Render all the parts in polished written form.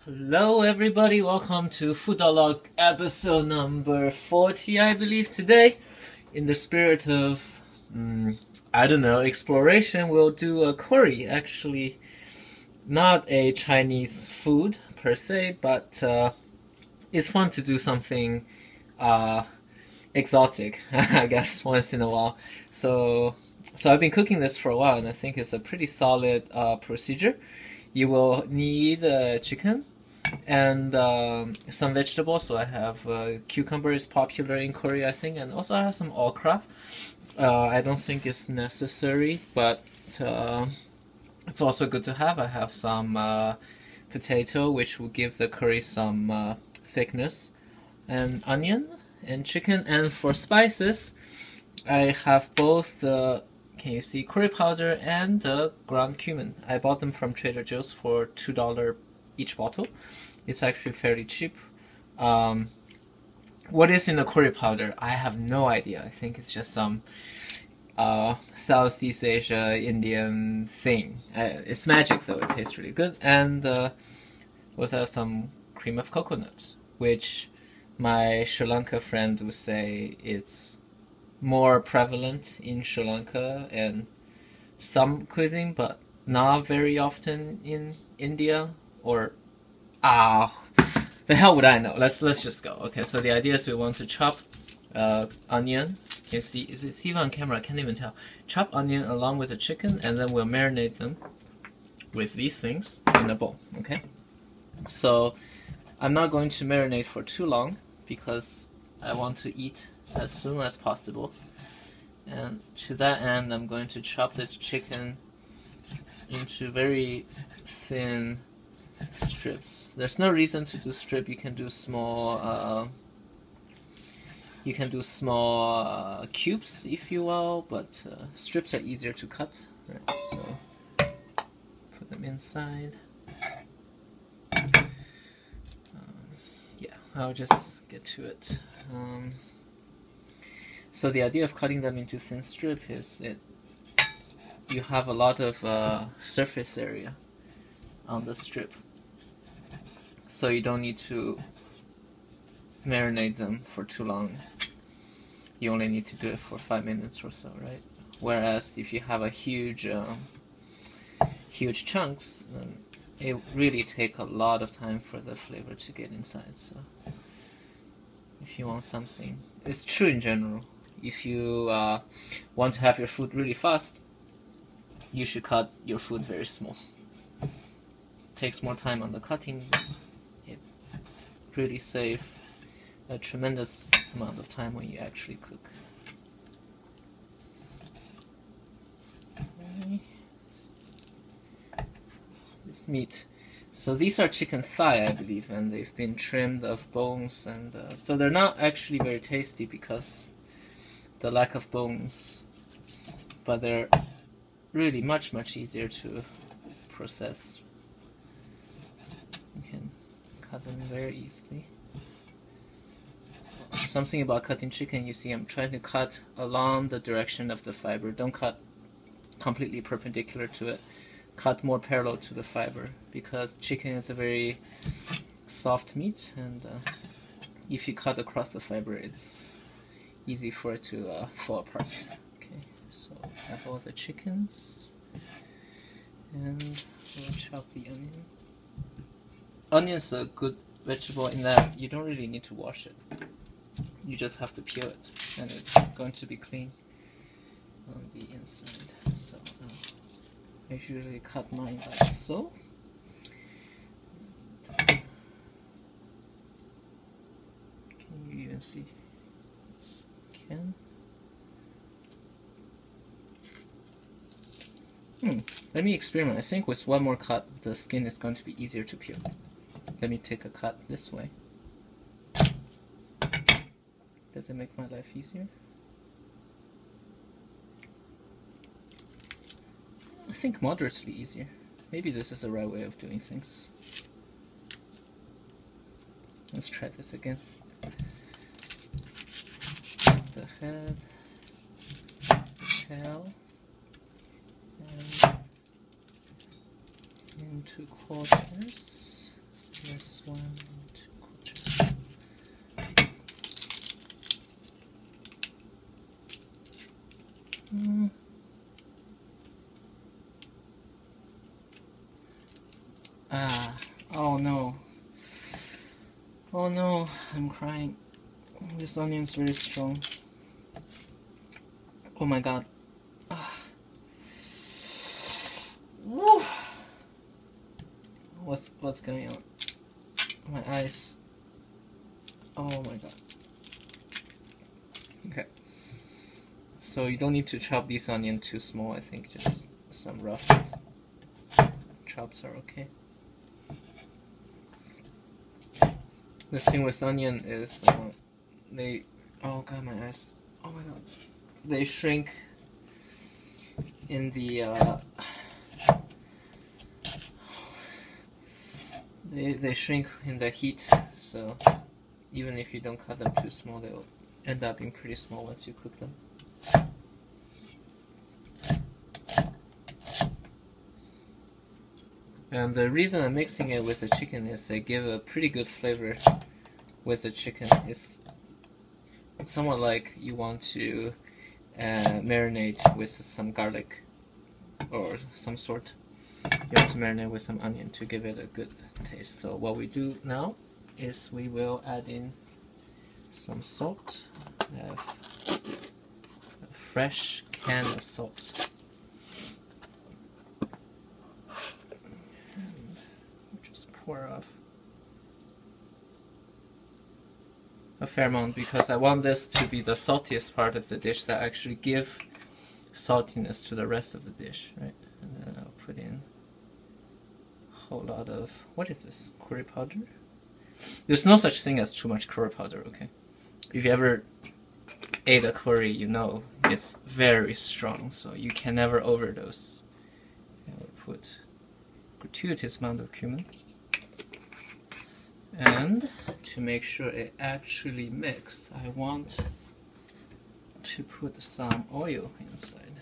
Hello everybody, welcome to food.log episode number 40, I believe. Today, in the spirit of, exploration, we'll do a curry. Actually, not a Chinese food per se, but it's fun to do something exotic, I guess, once in a while. So I've been cooking this for a while, and I think it's a pretty solid procedure. You will need chicken and some vegetables. So I have cucumber is popular in Korea, I think, and also I have some okra. I don't think it's necessary, but it's also good to have. I have some potato, which will give the curry some thickness, and onion and chicken. And for spices, I have both the, can you see, curry powder and the ground cumin. I bought them from Trader Joe's for $2 each bottle. It's actually fairly cheap. What is in the curry powder? I have no idea. I think it's just some Southeast Asia Indian thing. It's magic though. It tastes really good. And also have some cream of coconut, which my Sri Lanka friend would say it's more prevalent in Sri Lanka and some cuisine, but not very often in India. Or the hell would I know? Let's just go. Okay, so the idea is we want to chop onion. Can you see? Is it see on camera? I can't even tell. Chop onion along with the chicken, and then we'll marinate them with these things in a bowl. Okay. So I'm not going to marinate for too long because I want to eat as soon as possible. And to that end, I'm going to chop this chicken into very thin strips. There's no reason to do strip. You can do small cubes if you will, but strips are easier to cut. Right, so put them inside. Yeah, I'll just get to it. So the idea of cutting them into thin strip is you have a lot of surface area on the strip, so you don't need to marinate them for too long. You only need to do it for 5 minutes or so, right? Whereas if you have a huge chunks, then it really take a lot of time for the flavor to get inside. So if you want something, it's true in general. If you want to have your food really fast, you should cut your food very small. Takes more time on the cutting, but it really saves a tremendous amount of time when you actually cook. Okay. This meat. So these are chicken thigh, I believe, and they've been trimmed of bones, and so they're not actually very tasty because the lack of bones, but they're really much easier to process. You can cut them very easily. Something about cutting chicken, you see I'm trying to cut along the direction of the fiber. Don't cut completely perpendicular to it. Cut more parallel to the fiber, because chicken is a very soft meat, and if you cut across the fiber, it's easy for it to fall apart. Okay, so I have all the chickens, and we'll chop the onion. Onion is a good vegetable in that you don't really need to wash it. You just have to peel it, and it's going to be clean on the inside. So I usually cut mine like so. Can you even see? Can. Let me experiment. I think with one more cut, the skin is going to be easier to peel. Let me take a cut this way. Does it make my life easier? I think moderately easier. Maybe this is the right way of doing things. Let's try this again. The head, the tail, and into quarters. This 1 2/4. Oh no. Oh no, I'm crying. This onion is very strong. Oh my god. Woo. What's going on? My eyes. Oh my god. Okay. So you don't need to chop this onion too small, I think just some rough chops are okay. The thing with onion is they, oh god, my eyes, oh my god, they shrink in the they shrink in the heat, so even if you don't cut them too small, they'll end up being pretty small once you cook them. And the reason I'm mixing it with the chicken is they give a pretty good flavor with the chicken. It's somewhat like you want to marinate with some garlic or some sort. You want to marinate with some onion to give it a good taste. So what we do now is we will add in some salt. I have a fresh can of salt. Pour off a fair amount because I want this to be the saltiest part of the dish that actually give saltiness to the rest of the dish, right? And then I'll put in a whole lot of, what is this, curry powder? There's no such thing as too much curry powder, okay? If you ever ate a curry, you know it's very strong, so you can never overdose. I'll put a gratuitous amount of cumin. And to make sure it actually mixes, I want to put some oil inside.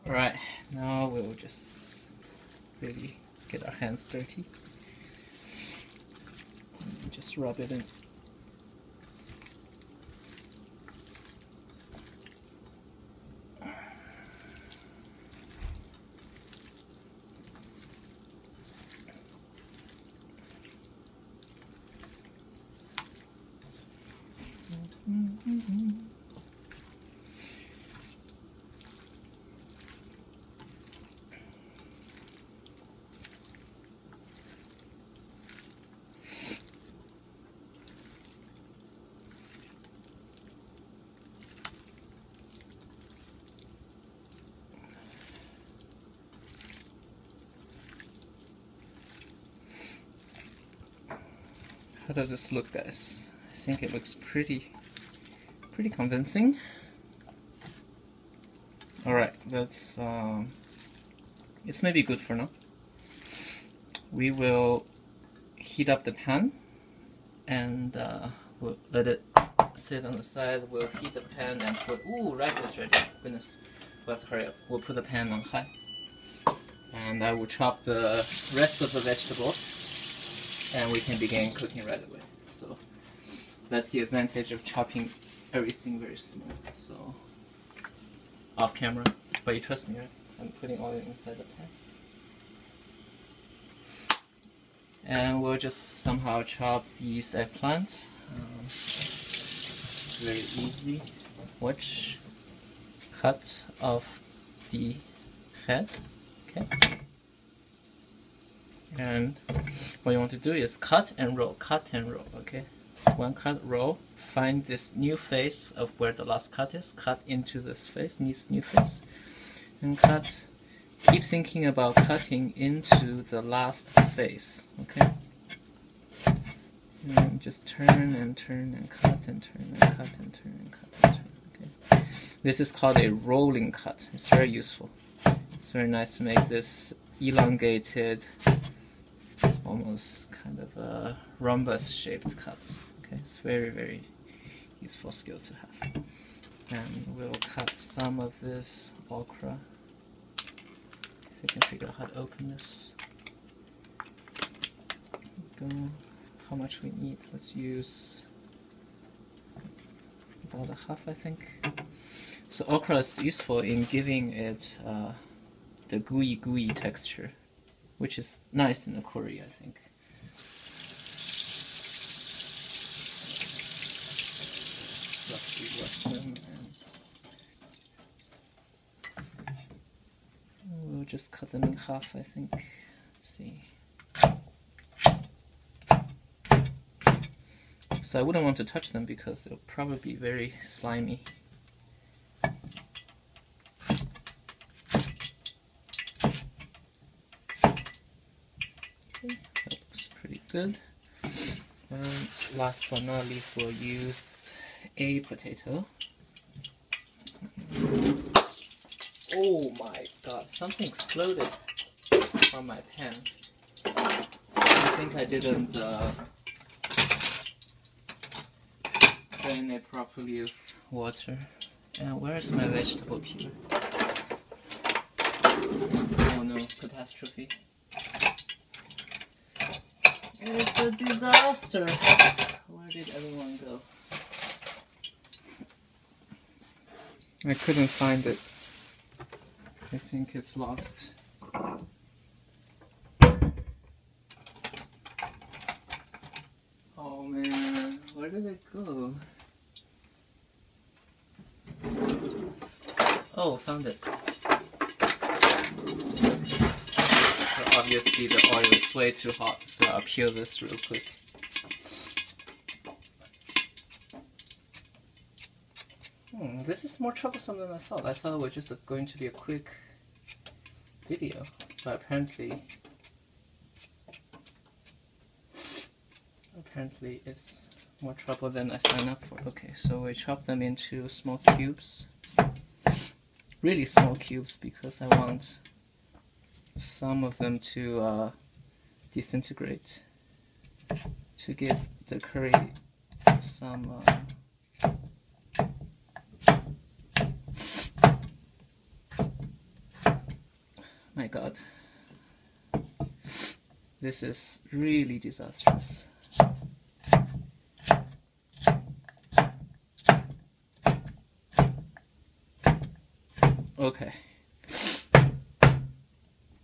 Alright, now we'll just really get our hands dirty. And just rub it in. How does this look, guys? I think it looks pretty convincing. Alright, that's it's maybe good for now. We will heat up the pan and we'll let it sit on the side. We'll heat the pan and put, ooh, rice is ready. Goodness, we'll have to hurry up. We'll put the pan on high. And I will chop the rest of the vegetables and we can begin cooking right away. So that's the advantage of chopping everything very small. So off camera, but you trust me, right? I'm putting oil inside the pan. And we'll just somehow chop these eggplant. Very easy. Watch, cut off the head. Okay. And what you want to do is cut and roll, okay? One cut, roll, find this new face of where the last cut is, cut into this face, this new face, and cut. Keep thinking about cutting into the last face, okay? And just turn and turn and cut and turn and cut and turn and cut and turn, okay? This is called a rolling cut. It's very useful. It's very nice to make this elongated, almost kind of a rhombus-shaped cuts. Okay, it's very useful skill to have. And we'll cut some of this okra I can figure out how to open this. Go. How much we need? Let's use about a half, I think. So okra is useful in giving it the gooey texture, which is nice in the curry, I think. Roughly wash them, and we'll just cut them in half, I think. Let's see. So I wouldn't want to touch them because it'll probably be very slimy. Okay, that looks pretty good. Last but not least, we'll use a potato. Oh my god, something exploded from my pan. I think I didn't drain it properly with water. And where is my vegetable peel? Oh no, catastrophe. It's a disaster! Where did everyone go? I couldn't find it. I think it's lost. Oh man, where did it go? Oh, found it. So obviously the oil is way too hot, so I'll peel this real quick. This is more troublesome than I thought. I thought it was just going to be a quick video, but apparently it's more trouble than I signed up for. Okay, so we chop them into small cubes, really small cubes, because I want some of them to disintegrate to give the curry some my god, this is really disastrous. Okay.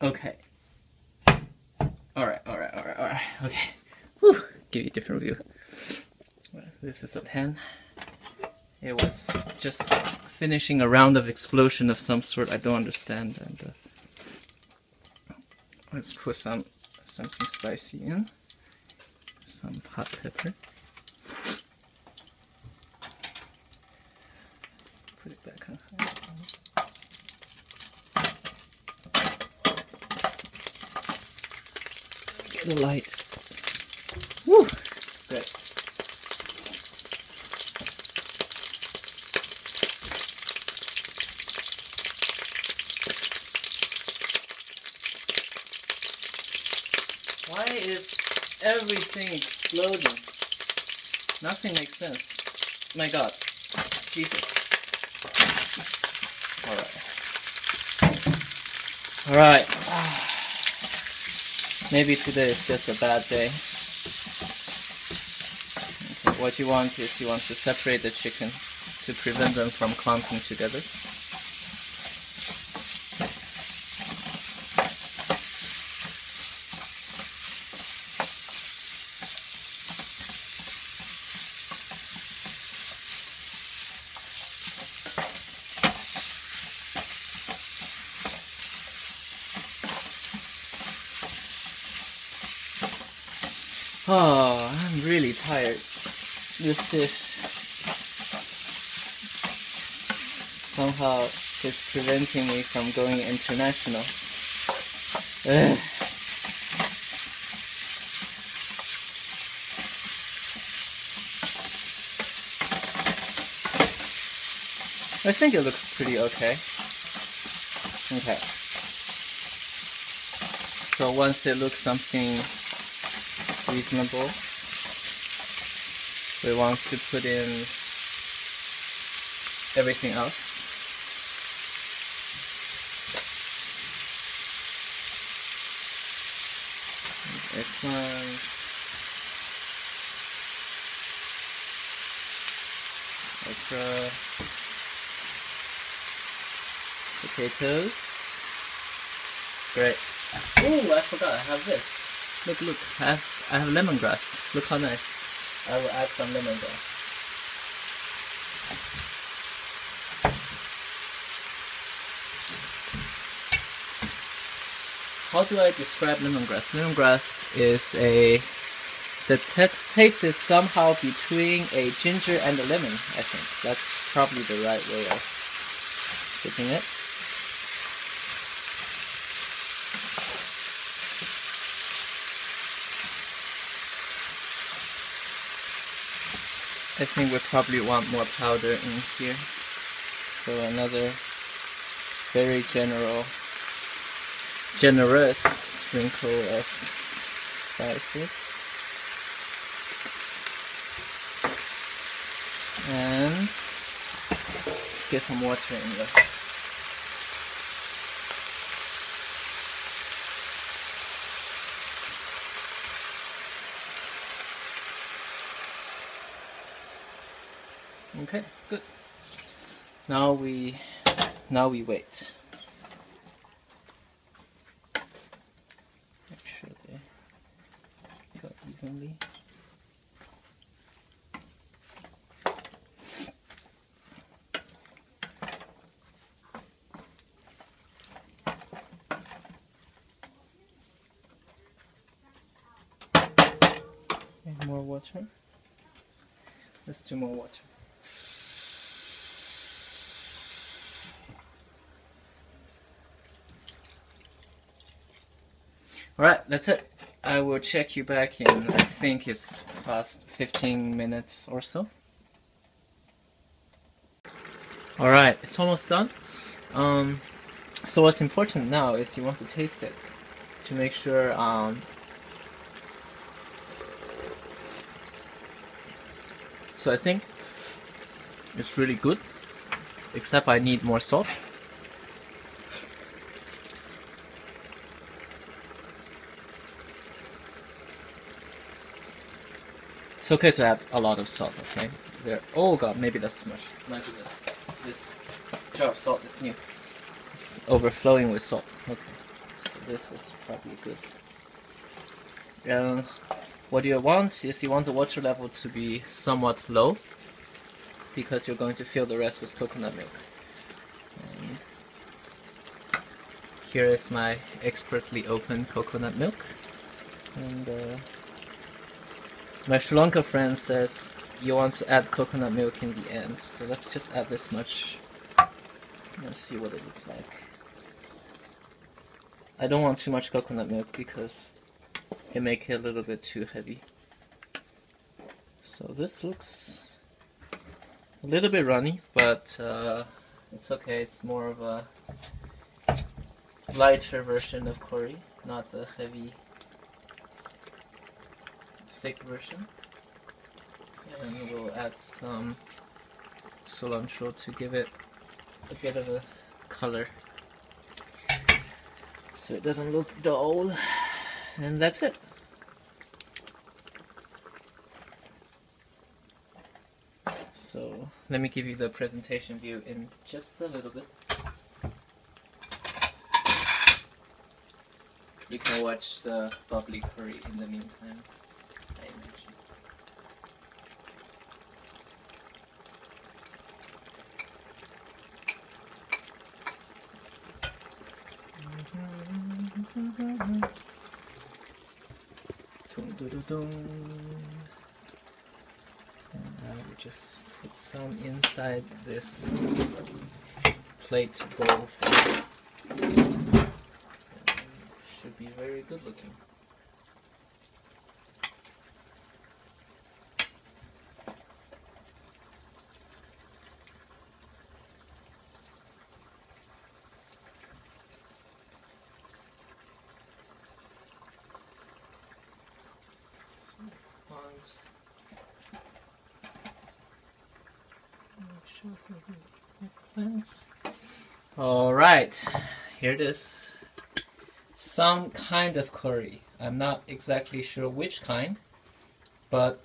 Okay. Alright. Okay. Whew. Give you a different view. This is a pan. It was just finishing a round of explosion of some sort I don't understand, and let's put something spicy in. Some hot pepper. Put it back on high. Get the light. Woo! Good. Why is everything exploding? Nothing makes sense. My god. Jesus. Alright. Maybe today is just a bad day. Okay, what you want is you want to separate the chicken to prevent them from clumping together. Oh, I'm really tired. This dish somehow is preventing me from going international. Ugh. I think it looks pretty okay. Okay. So once it looks something reasonable, we want to put in everything else. Eggplant, okra, potatoes. Great. Oh, I forgot. I have this. Look, look. I have lemongrass. Look how nice. I will add some lemongrass. How do I describe lemongrass? Lemongrass is the taste is somehow between a ginger and a lemon, I think. That's probably the right way of putting it. I think we probably want more powder in here. So another very generous sprinkle of spices. And let's get some water in there. Okay, good. Now we wait. Make sure they go evenly. And more water. Let's do more water. Alright, that's it. I will check you back in, I think it's fast 15 minutes or so. Alright, it's almost done. So what's important now is you want to taste it to make sure so I think it's really good, except I need more salt. It's okay to add a lot of salt, okay? Oh god, maybe that's too much. My goodness. This jar of salt is new. It's overflowing with salt. Okay. So this is probably good. What you want is you want the water level to be somewhat low because you're going to fill the rest with coconut milk. And here is my expertly opened coconut milk. And my Sri Lanka friend says you want to add coconut milk in the end, so let's just add this much. Let's see what it looks like. I don't want too much coconut milk because it makes it a little bit too heavy. So this looks a little bit runny, but it's okay. It's more of a lighter version of curry, not the heavy thick version. And we'll add some cilantro to give it a bit of a color so it doesn't look dull. And that's it. So let me give you the presentation view in just a little bit. You can watch the bubbly curry in the meantime, I imagine. And I will just put some inside this plate bowl thing. Should be very good looking. All right, here it is. some kind of curry. I'm not exactly sure which kind, but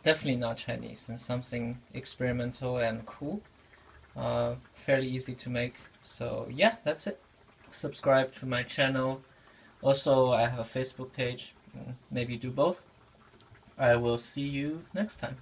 definitely not Chinese, and something experimental and cool. Fairly easy to make. So yeah, that's it. Subscribe to my channel. Also, I have a Facebook page. Maybe do both. I will see you next time.